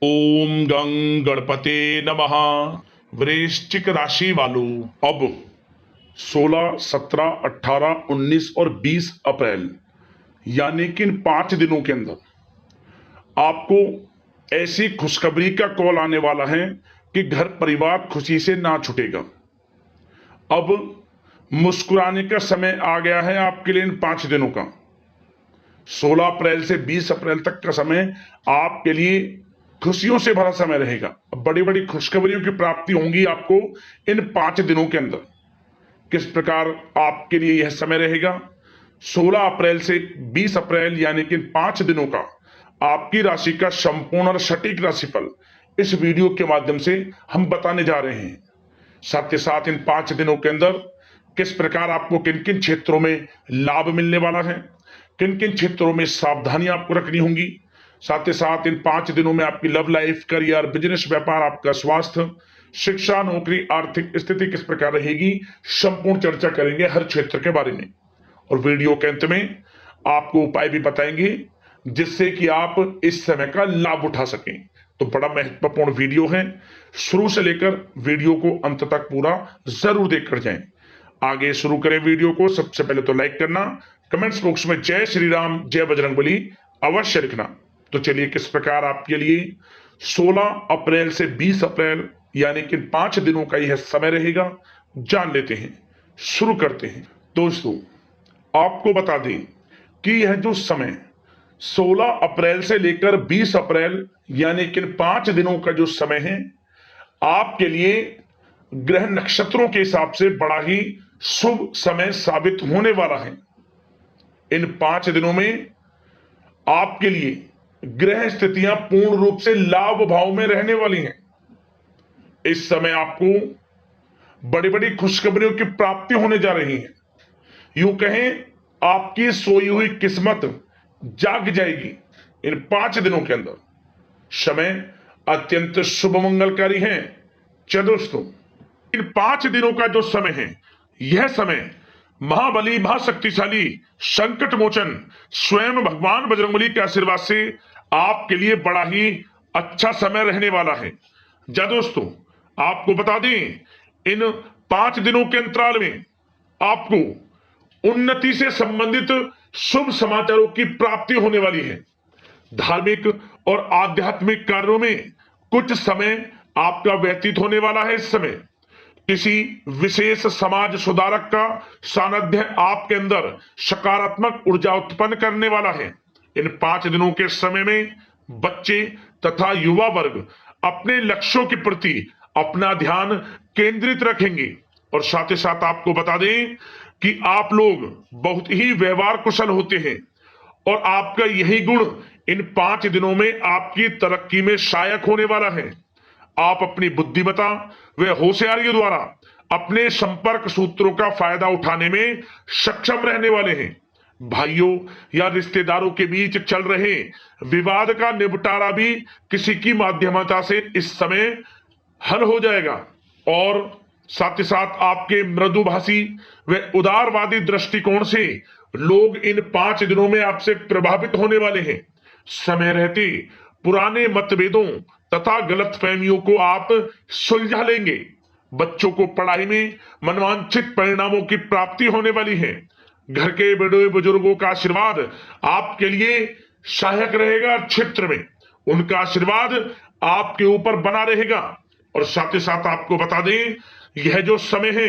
ओम गं गणपते नमः। वृश्चिक राशि वालों, अब 16, 17, 18, 19 और 20 अप्रैल यानी कि इन 5 दिनों के अंदर आपको ऐसी खुशखबरी का कॉल आने वाला है कि घर परिवार खुशी से ना छूटेगा। अब मुस्कुराने का समय आ गया है आपके लिए इन 5 दिनों का। 16 अप्रैल से 20 अप्रैल तक का समय आपके लिए खुशियों से भरा समय रहेगा। बड़ी बड़ी खुशखबरियों की प्राप्ति होंगी आपको इन 5 दिनों के अंदर। किस प्रकार आपके लिए यह समय रहेगा? 16 अप्रैल से 20 अप्रैल यानी कि 5 दिनों का आपकी राशि का संपूर्ण और सटीक राशिफल इस वीडियो के माध्यम से हम बताने जा रहे हैं। साथ ही साथ इन 5 दिनों के अंदर किस प्रकार आपको किन किन क्षेत्रों में लाभ मिलने वाला है, किन किन क्षेत्रों में सावधानी आपको रखनी होगी। साथ ही साथ इन 5 दिनों में आपकी लव लाइफ, करियर, बिजनेस, व्यापार, आपका स्वास्थ्य, शिक्षा, नौकरी, आर्थिक स्थिति किस प्रकार रहेगी, संपूर्ण चर्चा करेंगे हर क्षेत्र के बारे में। और वीडियो के अंत में आपको उपाय भी बताएंगे जिससे कि आप इस समय का लाभ उठा सकें। तो बड़ा महत्वपूर्ण वीडियो है, शुरू से लेकर वीडियो को अंत तक पूरा जरूर देखकर जाएं। आगे शुरू करें वीडियो को। सबसे पहले तो लाइक करना, कमेंट्स बॉक्स में जय श्री राम, जय बजरंगबली अवश्य लिखना। तो चलिए किस प्रकार आपके लिए 16 अप्रैल से 20 अप्रैल यानी कि 5 दिनों का यह समय रहेगा, जान लेते हैं। शुरू करते हैं। दोस्तों, आपको बता दें कि यह जो समय 16 अप्रैल से लेकर 20 अप्रैल यानी कि 5 दिनों का जो समय है, आपके लिए ग्रह नक्षत्रों के हिसाब से बड़ा ही शुभ समय साबित होने वाला है। इन 5 दिनों में आपके लिए ग्रह स्थितियां पूर्ण रूप से लाभ भाव में रहने वाली हैं। इस समय आपको बड़ी बड़ी खुशखबरियों की प्राप्ति होने जा रही है। यूं कहें, आपकी सोई हुई किस्मत जाग जाएगी इन 5 दिनों के अंदर। समय अत्यंत शुभ मंगलकारी है। चलो दोस्तों, इन 5 दिनों का जो समय है, यह समय महाबली, महाशक्तिशाली, संकट मोचन स्वयं भगवान बजरंगबली के आशीर्वाद से आपके लिए बड़ा ही अच्छा समय रहने वाला है। जा दोस्तों, आपको बता दें, इन 5 दिनों के अंतराल में आपको उन्नति से संबंधित शुभ समाचारों की प्राप्ति होने वाली है। धार्मिक और आध्यात्मिक कार्यों में कुछ समय आपका व्यतीत होने वाला है। इस समय किसी विशेष समाज सुधारक का सानिध्य आपके अंदर सकारात्मक ऊर्जा उत्पन्न करने वाला है। इन 5 दिनों के समय में बच्चे तथा युवा वर्ग अपने लक्ष्यों के प्रति अपना ध्यान केंद्रित रखेंगे। और साथ ही साथ आपको बता दें कि आप लोग बहुत ही व्यवहार कुशल होते हैं और आपका यही गुण इन 5 दिनों में आपकी तरक्की में सहायक होने वाला है। आप अपनी बुद्धिमत्ता व होशियारी द्वारा अपने संपर्क सूत्रों का फायदा उठाने में सक्षम रहने वाले हैं। भाइयों या रिश्तेदारों के बीच चल रहे विवाद का निपटारा भी किसी की माध्यमता से इस समय हल हो जाएगा। और साथ ही साथ आपके मृदुभाषी व उदारवादी दृष्टिकोण से लोग इन 5 दिनों में आपसे प्रभावित होने वाले हैं। समय रहते पुराने मतभेदों तथा गलतफहमियों को आप सुलझा लेंगे। बच्चों को पढ़ाई में मनवांछित परिणामों की प्राप्ति होने वाली है। घर के बड़े बुजुर्गों का आशीर्वाद आपके लिए सहायक रहेगा। क्षेत्र में उनका आशीर्वाद आपके ऊपर बना रहेगा। और साथ ही साथ आपको बता दें, यह जो समय है,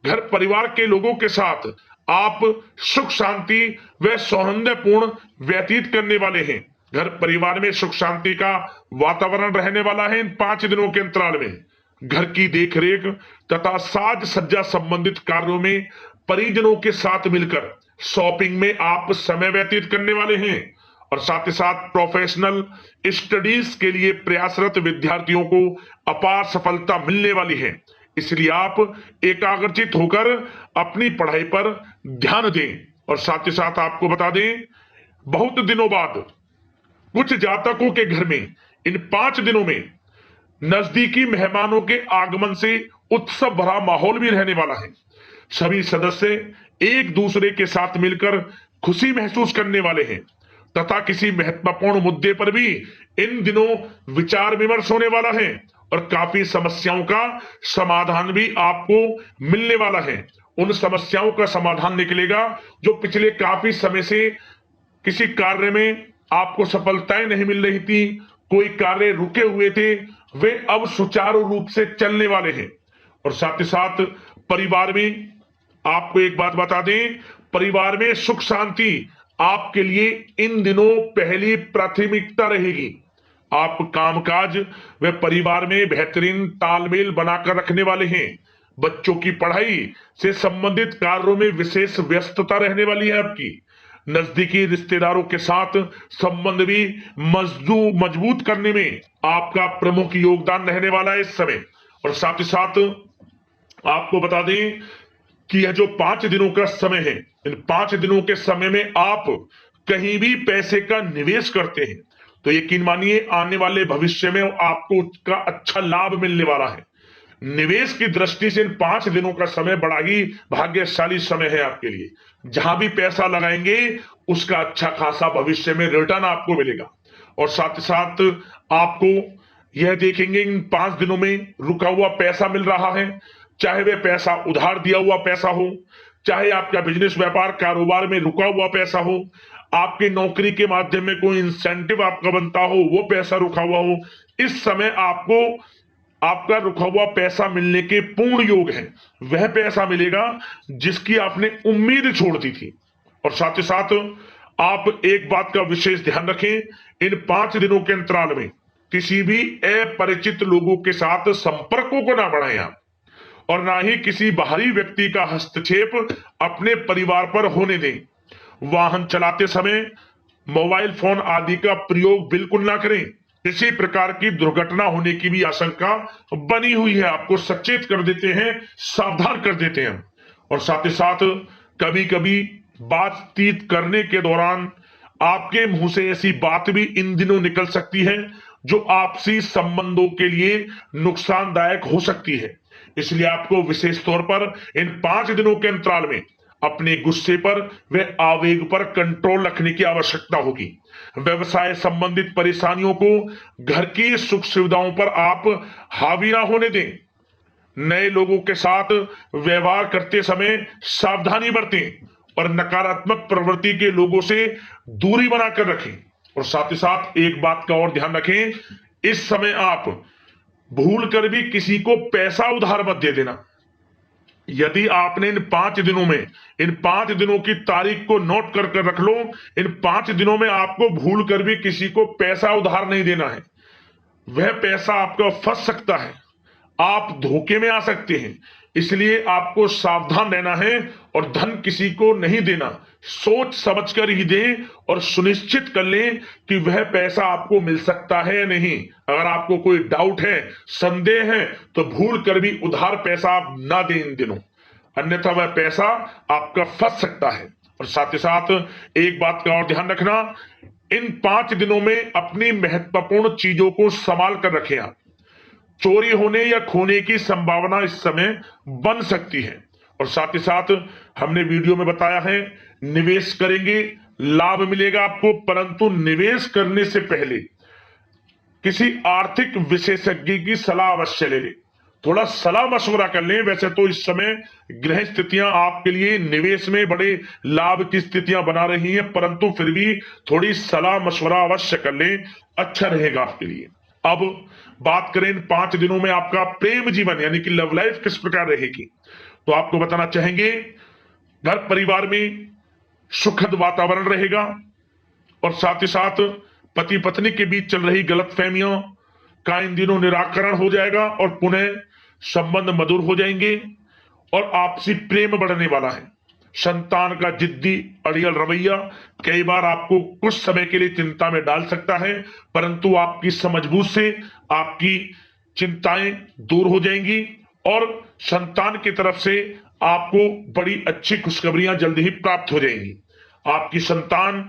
घर परिवार के लोगों के साथ आप सुख शांति व सौहार्दपूर्ण व्यतीत करने वाले हैं। घर परिवार में सुख शांति का वातावरण रहने वाला है। इन 5 दिनों के अंतराल में घर की देखरेख तथा साज सज्जा संबंधित कार्यों में परिजनों के साथ मिलकर शॉपिंग में आप समय व्यतीत करने वाले हैं। और साथ ही साथ प्रोफेशनल स्टडीज के लिए प्रयासरत विद्यार्थियों को अपार सफलता मिलने वाली है। इसलिए आप एकाग्रचित होकर अपनी पढ़ाई पर ध्यान दें। और साथ ही साथ आपको बता दें, बहुत दिनों बाद कुछ जातकों के घर में इन 5 दिनों में नजदीकी मेहमानों के आगमन से उत्सव भरा माहौल भी रहने वाला है। सभी सदस्य एक दूसरे के साथ मिलकर खुशी महसूस करने वाले हैं। तथा किसी महत्वपूर्ण मुद्दे पर भी इन दिनों विचार विमर्श होने वाला है और काफी समस्याओं का समाधान भी आपको मिलने वाला है। उन समस्याओं का समाधान निकलेगा जो पिछले काफी समय से किसी कार्य में आपको सफलताएं नहीं मिल रही थी, कोई कार्य रुके हुए थे, वे अब सुचारू रूप से चलने वाले हैं। और साथ ही साथ परिवार में आपको एक बात बता दें, परिवार में सुख शांति आपके लिए इन दिनों पहली प्राथमिकता रहेगी। आप कामकाज व परिवार में बेहतरीन तालमेल बनाकर रखने वाले हैं। बच्चों की पढ़ाई से संबंधित कार्यों में विशेष व्यस्तता रहने वाली है आपकी। नजदीकी रिश्तेदारों के साथ संबंध भी मजबूत करने में आपका प्रमुख योगदान रहने वाला है इस समय। और साथ ही साथ आपको बता दें कि यह जो 5 दिनों का समय है, इन 5 दिनों के समय में आप कहीं भी पैसे का निवेश करते हैं तो यकीन मानिए आने वाले भविष्य में आपको उसका अच्छा लाभ मिलने वाला है। निवेश की दृष्टि से इन 5 दिनों का समय बड़ा ही भाग्यशाली समय है आपके लिए। जहां भी पैसा लगाएंगे उसका अच्छा खासा भविष्य में रिटर्न आपको मिलेगा। और साथ ही साथ आपको यह देखेंगे इन 5 दिनों में रुका हुआ पैसा मिल रहा है, चाहे वह पैसा उधार दिया हुआ पैसा हो, चाहे आपका बिजनेस व्यापार कारोबार में रुका हुआ पैसा हो, आपकी नौकरी के माध्यम में कोई इंसेंटिव आपका बनता हो, वो पैसा रुका हुआ हो, इस समय आपको आपका रुका हुआ पैसा मिलने के पूर्ण योग है। वह पैसा मिलेगा जिसकी आपने उम्मीद छोड़ दी थी। और साथ ही साथ आप एक बात का विशेष ध्यान रखें, इन 5 दिनों के अंतराल में किसी भी अपरिचित लोगों के साथ संपर्कों को ना बढ़ाएं आप, और ना ही किसी बाहरी व्यक्ति का हस्तक्षेप अपने परिवार पर होने दें। वाहन चलाते समय मोबाइल फोन आदि का प्रयोग बिल्कुल ना करें। किसी प्रकार की दुर्घटना होने की भी आशंका बनी हुई है, आपको सचेत कर देते हैं, सावधान कर देते हैं। और साथ ही साथ कभी कभी बातचीत करने के दौरान आपके मुंह से ऐसी बात भी इन दिनों निकल सकती है जो आपसी संबंधों के लिए नुकसानदायक हो सकती है। इसलिए आपको विशेष तौर पर इन 5 दिनों के अंतराल में अपने गुस्से पर व आवेग पर कंट्रोल रखने की आवश्यकता होगी। व्यवसाय संबंधित परेशानियों को घर की सुख सुविधाओं पर आप हावी ना होने दें। नए लोगों के साथ व्यवहार करते समय सावधानी बरतें और नकारात्मक प्रवृत्ति के लोगों से दूरी बनाकर रखें। और साथ ही साथ एक बात का और ध्यान रखें, इस समय आप भूल कर भी किसी को पैसा उधार मत दे देना। यदि आपने इन 5 दिनों में इन 5 दिनों की तारीख को नोट कर कर रख लो, इन 5 दिनों में आपको भूल कर भी किसी को पैसा उधार नहीं देना है। वह पैसा आपका फंस सकता है, आप धोखे में आ सकते हैं। इसलिए आपको सावधान रहना है और धन किसी को नहीं देना। सोच समझ कर ही दें और सुनिश्चित कर लें कि वह पैसा आपको मिल सकता है या नहीं। अगर आपको कोई डाउट है, संदेह है, तो भूल कर भी उधार पैसा आप ना दें इन दिनों, अन्यथा वह पैसा आपका फंस सकता है। और साथ ही साथ एक बात का और ध्यान रखना, इन 5 दिनों में अपनी महत्वपूर्ण चीजों को संभाल कर रखें आप। चोरी होने या खोने की संभावना इस समय बन सकती है। और साथ ही साथ हमने वीडियो में बताया है, निवेश करेंगे लाभ मिलेगा आपको, परंतु निवेश करने से पहले किसी आर्थिक विशेषज्ञ की सलाह अवश्य ले लें, थोड़ा सलाह मशवरा कर लें। वैसे तो इस समय ग्रह स्थितियां आपके लिए निवेश में बड़े लाभ की स्थितियां बना रही हैं, परंतु फिर भी थोड़ी सलाह मशवरा अवश्य कर लें, अच्छा रहेगा आपके लिए। अब बात करें इन 5 दिनों में आपका प्रेम जीवन यानी कि लव लाइफ किस प्रकार रहेगी, तो आपको बताना चाहेंगे घर परिवार में सुखद वातावरण रहेगा। और साथ ही साथ पति पत्नी के बीच चल रही गलतफहमियों का इन दिनों निराकरण हो जाएगा और पुनः संबंध मधुर हो जाएंगे और आपसी प्रेम बढ़ने वाला है। संतान का जिद्दी अड़ियल रवैया कई बार आपको कुछ समय के लिए चिंता में डाल सकता है, परंतु आपकी समझबूझ से आपकी चिंताएं दूर हो जाएंगी और संतान की तरफ से आपको बड़ी अच्छी खुशखबरियां जल्दी ही प्राप्त हो जाएंगी। आपकी संतान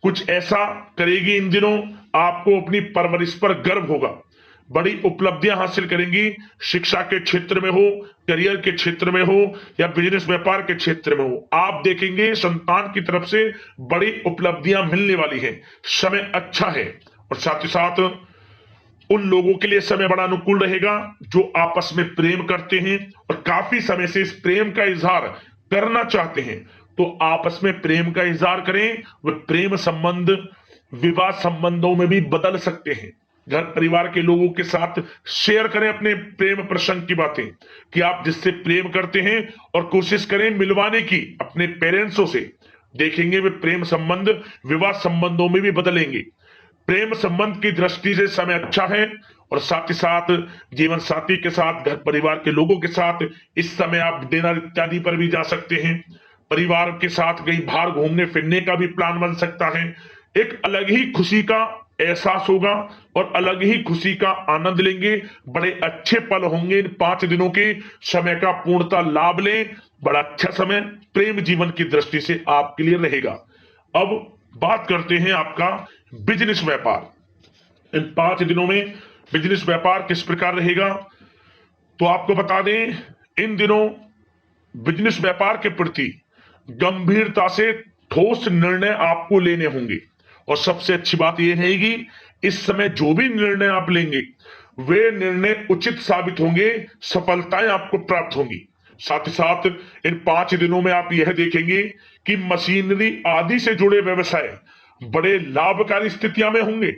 कुछ ऐसा करेगी इन दिनों, आपको अपनी परवरिश पर गर्व होगा। बड़ी उपलब्धियां हासिल करेंगी। शिक्षा के क्षेत्र में हो, करियर के क्षेत्र में हो या बिजनेस व्यापार के क्षेत्र में हो, आप देखेंगे संतान की तरफ से बड़ी उपलब्धियां मिलने वाली है। समय अच्छा है और साथ ही साथ उन लोगों के लिए समय बड़ा अनुकूल रहेगा जो आपस में प्रेम करते हैं और काफी समय से इस प्रेम का इजहार करना चाहते हैं। तो आपस में प्रेम का इजहार करें। वह प्रेम संबंध विवाह संबंधों में भी बदल सकते हैं। घर परिवार के लोगों के साथ शेयर करें अपने प्रेम प्रसंग की बातें कि आप जिससे प्रेम करते हैं और कोशिश करें मिलवाने की अपने पेरेंट्सों से। देखेंगे वे प्रेम संबंध विवाह संबंधों में भी बदलेंगे। प्रेम संबंध की दृष्टि से समय अच्छा है और साथ ही साथ जीवन साथी के साथ, घर परिवार के लोगों के साथ इस समय आप डिनर इत्यादि पर भी जा सकते हैं। परिवार के साथ कहीं बाहर घूमने फिरने का भी प्लान बन सकता है। एक अलग ही खुशी का एहसास होगा और अलग ही खुशी का आनंद लेंगे। बड़े अच्छे पल होंगे। इन 5 दिनों के समय का पूर्णता लाभ लें। बड़ा अच्छा समय प्रेम जीवन की दृष्टि से आपके लिए रहेगा। अब बात करते हैं आपका बिजनेस व्यापार। इन 5 दिनों में बिजनेस व्यापार किस प्रकार रहेगा, तो आपको बता दें, इन दिनों बिजनेस व्यापार के प्रति गंभीरता से ठोस निर्णय आपको लेने होंगे। और सबसे अच्छी बात यह रहेगी, इस समय जो भी निर्णय आप लेंगे वे निर्णय उचित साबित होंगे, सफलताएं आपको प्राप्त होंगी। साथ ही साथ इन 5 दिनों में आप यह देखेंगे कि मशीनरी आदि से जुड़े व्यवसाय बड़े लाभकारी स्थितियां में होंगे।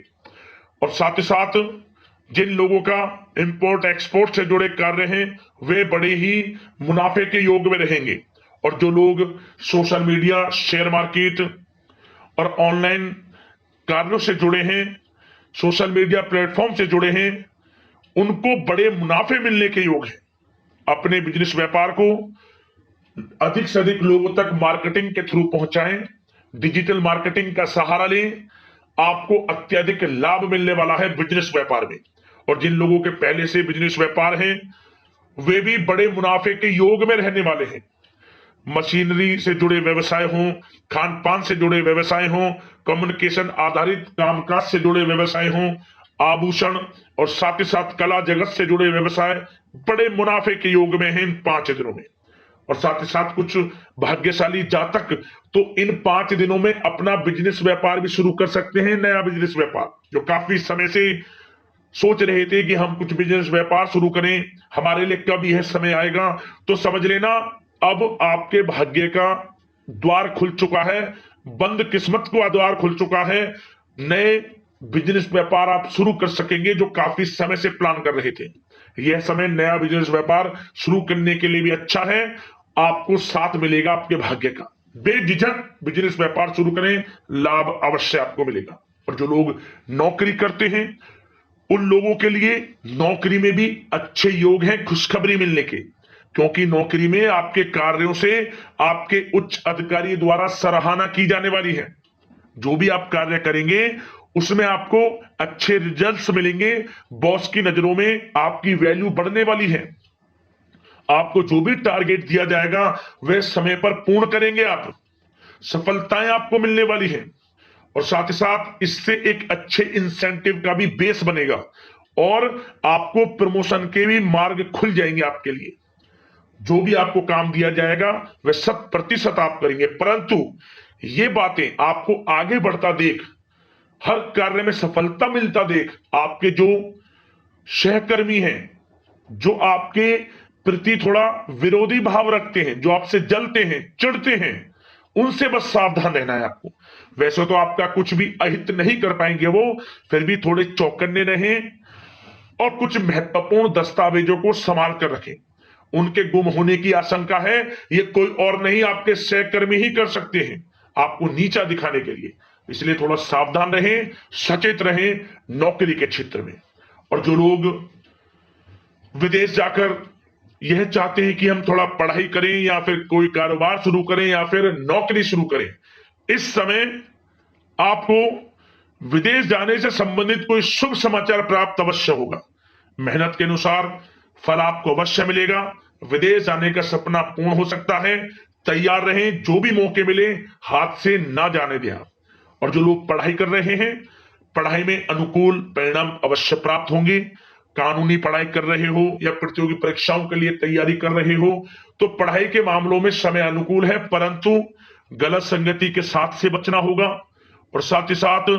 और साथ ही साथ जिन लोगों का इंपोर्ट एक्सपोर्ट से जुड़े कार्य हैं वे बड़े ही मुनाफे के योग में रहेंगे। और जो लोग सोशल मीडिया, शेयर मार्केट और ऑनलाइन कार्यों से जुड़े हैं, सोशल मीडिया प्लेटफॉर्म से जुड़े हैं, उनको बड़े मुनाफे मिलने के योग हैं। अपने बिजनेस व्यापार को अधिक से अधिक लोगों तक मार्केटिंग के थ्रू पहुंचाएं, डिजिटल मार्केटिंग का सहारा लें। आपको अत्यधिक लाभ मिलने वाला है बिजनेस व्यापार में। और जिन लोगों के पहले से बिजनेस व्यापार है वे भी बड़े मुनाफे के योग में रहने वाले हैं। मशीनरी से जुड़े व्यवसाय हों, खान पान से जुड़े व्यवसाय हों, कम्युनिकेशन आधारित कामकाज से जुड़े व्यवसाय हों, आभूषण और साथ ही साथ कला जगत से जुड़े व्यवसाय बड़े मुनाफे के योग में हैं इन 5 दिनों में। और साथ ही साथ कुछ भाग्यशाली जातक तो इन 5 दिनों में अपना बिजनेस व्यापार भी शुरू कर सकते हैं। नया बिजनेस व्यापार जो काफी समय से सोच रहे थे कि हम कुछ बिजनेस व्यापार शुरू करें, हमारे लिए कब यह समय आएगा, तो समझ लेना अब आपके भाग्य का द्वार खुल चुका है। बंद किस्मत का द्वार खुल चुका है। नए बिजनेस व्यापार आप शुरू कर सकेंगे जो काफी समय से प्लान कर रहे थे। यह समय नया बिजनेस व्यापार शुरू करने के लिए भी अच्छा है। आपको साथ मिलेगा आपके भाग्य का। बेझिझक बिजनेस व्यापार शुरू करें, लाभ अवश्य आपको मिलेगा। और जो लोग नौकरी करते हैं उन लोगों के लिए नौकरी में भी अच्छे योग हैं खुशखबरी मिलने के, क्योंकि नौकरी में आपके कार्यों से आपके उच्च अधिकारी द्वारा सराहना की जाने वाली है। जो भी आप कार्य करेंगे उसमें आपको अच्छे रिजल्ट्स मिलेंगे। बॉस की नजरों में आपकी वैल्यू बढ़ने वाली है। आपको जो भी टारगेट दिया जाएगा वह समय पर पूर्ण करेंगे आप। सफलताएं आपको मिलने वाली है। और साथ ही साथ इससे एक अच्छे इंसेंटिव का भी बेस बनेगा और आपको प्रमोशन के भी मार्ग खुल जाएंगे आपके लिए। जो भी आपको काम दिया जाएगा वह 100% आप करेंगे। परंतु ये बातें आपको आगे बढ़ता देख, हर कार्य में सफलता मिलता देख, आपके जो सहकर्मी हैं, जो आपके प्रति थोड़ा विरोधी भाव रखते हैं, जो आपसे जलते हैं, चिढ़ते हैं, उनसे बस सावधान रहना है आपको। वैसे तो आपका कुछ भी अहित नहीं कर पाएंगे वो, फिर भी थोड़े चौकन्ने रहें और कुछ महत्वपूर्ण दस्तावेजों को संभाल कर रखें। उनके गुम होने की आशंका है, ये कोई और नहीं आपके सहकर्मी ही कर सकते हैं आपको नीचा दिखाने के लिए। इसलिए थोड़ा सावधान रहें, सचेत रहें नौकरी के क्षेत्र में। और जो लोग विदेश जाकर यह चाहते हैं कि हम थोड़ा पढ़ाई करें या फिर कोई कारोबार शुरू करें या फिर नौकरी शुरू करें, इस समय आपको विदेश जाने से संबंधित कोई शुभ समाचार प्राप्त अवश्य होगा। मेहनत के अनुसार फल आपको अवश्य मिलेगा। विदेश जाने का सपना पूर्ण हो सकता है। तैयार रहें, जो भी मौके मिले हाथ से ना जाने दें आप। और जो लोग पढ़ाई कर रहे हैं, पढ़ाई में अनुकूल परिणाम अवश्य प्राप्त होंगे। कानूनी पढ़ाई कर रहे हो या प्रतियोगी परीक्षाओं के लिए तैयारी कर रहे हो तो पढ़ाई के मामलों में समय अनुकूल है, परंतु गलत संगति के साथ से बचना होगा और साथ ही साथ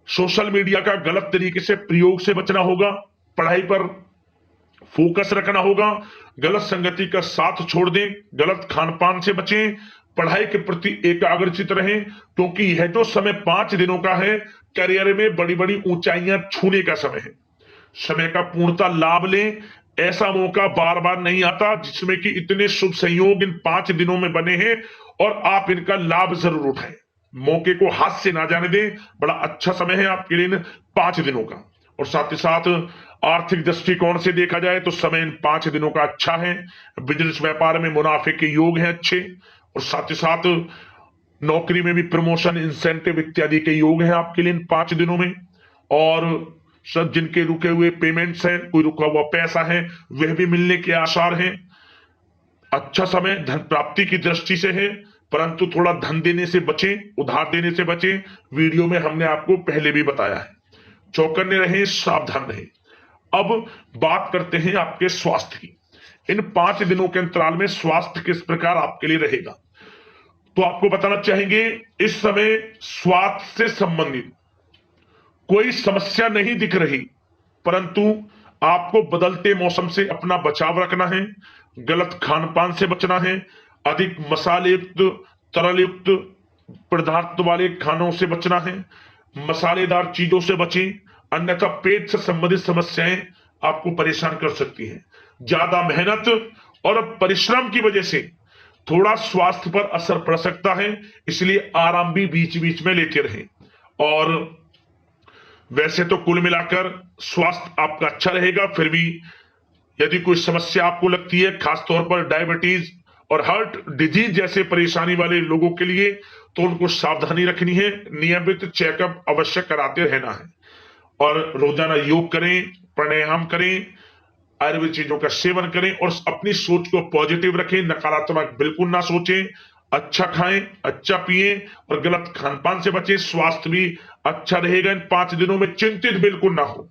सोशल मीडिया का गलत तरीके से प्रयोग से बचना होगा। पढ़ाई पर फोकस रखना होगा, गलत संगति का साथ छोड़ दें, गलत खान पान से बचें, पढ़ाई के प्रति एकाग्रचित रहें, क्योंकि यह जो समय 5 दिनों का है करियर में बड़ी बड़ी ऊंचाइयां छूने का समय है। समय का पूर्णतः लाभ लें, ऐसा मौका बार बार नहीं आता जिसमें कि इतने शुभ संयोग इन 5 दिनों में बने हैं और आप इनका लाभ जरूर उठाएं। मौके को हाथ से ना जाने दें, बड़ा अच्छा समय है आपके लिए इन 5 दिनों का। और साथ ही साथ आर्थिक दृष्टिकोण से देखा जाए तो समय इन 5 दिनों का अच्छा है। बिजनेस व्यापार में मुनाफे के योग हैं अच्छे, और साथ ही साथ नौकरी में भी प्रमोशन, इंसेंटिव इत्यादि के योग हैं आपके लिए इन 5 दिनों में। और सब जिनके रुके हुए पेमेंट्स हैं, कोई रुका हुआ पैसा है, वह भी मिलने के आसार हैं। अच्छा समय धन प्राप्ति की दृष्टि से है, परंतु थोड़ा धन देने से बचें, उधार देने से बचें। वीडियो में हमने आपको पहले भी बताया है। चौकन्ने रहें, सावधान रहें। अब बात करते हैं आपके स्वास्थ्य की। इन 5 दिनों के अंतराल में स्वास्थ्य किस प्रकार आपके लिए रहेगा, तो आपको बताना चाहेंगे इस समय स्वास्थ्य से संबंधित कोई समस्या नहीं दिख रही, परंतु आपको बदलते मौसम से अपना बचाव रखना है, गलत खान पान से बचना है, अधिक मसाले युक्त, तरल युक्त पदार्थ वाले खानों से बचना है, मसालेदार चीजों से बचें, अन्यथा पेट से संबंधित समस्याएं आपको परेशान कर सकती हैं। ज्यादा मेहनत और परिश्रम की वजह से थोड़ा स्वास्थ्य पर असर पड़ सकता है, इसलिए आराम भी बीच बीच में लेते रहें। और वैसे तो कुल मिलाकर स्वास्थ्य आपका अच्छा रहेगा, फिर भी यदि कोई समस्या आपको लगती है, खासतौर पर डायबिटीज और हार्ट डिजीज जैसे परेशानी वाले लोगों के लिए, तो उनको सावधानी रखनी है, नियमित चेकअप अवश्य कराते रहना है और रोजाना योग करें, प्राणायाम करें, आयुर्वेद चीजों का सेवन करें और अपनी सोच को पॉजिटिव रखें, नकारात्मक बिल्कुल ना सोचें, अच्छा खाएं, अच्छा पिएं और गलत खान पान से बचें। स्वास्थ्य भी अच्छा रहेगा इन 5 दिनों में, चिंतित बिल्कुल ना हो।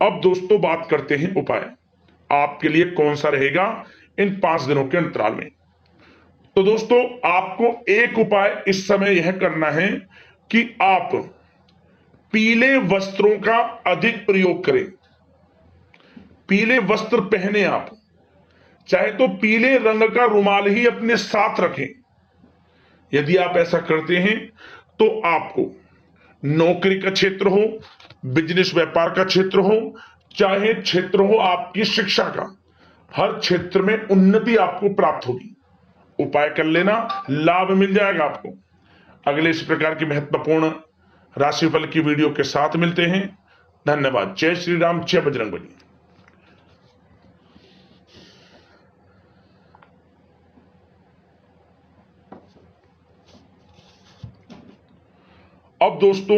अब दोस्तों बात करते हैं उपाय आपके लिए कौन सा रहेगा इन 5 दिनों के अंतराल में। तो दोस्तों आपको एक उपाय इस समय यह करना है कि आप पीले वस्त्रों का अधिक प्रयोग करें। पीले वस्त्र पहने आप, चाहे तो पीले रंग का रुमाल ही अपने साथ रखें। यदि आप ऐसा करते हैं तो आपको नौकरी का क्षेत्र हो, बिजनेस व्यापार का क्षेत्र हो, चाहे क्षेत्र हो आपकी शिक्षा का, हर क्षेत्र में उन्नति आपको प्राप्त होगी। उपाय कर लेना, लाभ मिल जाएगा आपको। अगले इस प्रकार की महत्वपूर्ण राशिफल की वीडियो के साथ मिलते हैं। धन्यवाद। जय श्री राम, जय बजरंगबली। अब दोस्तों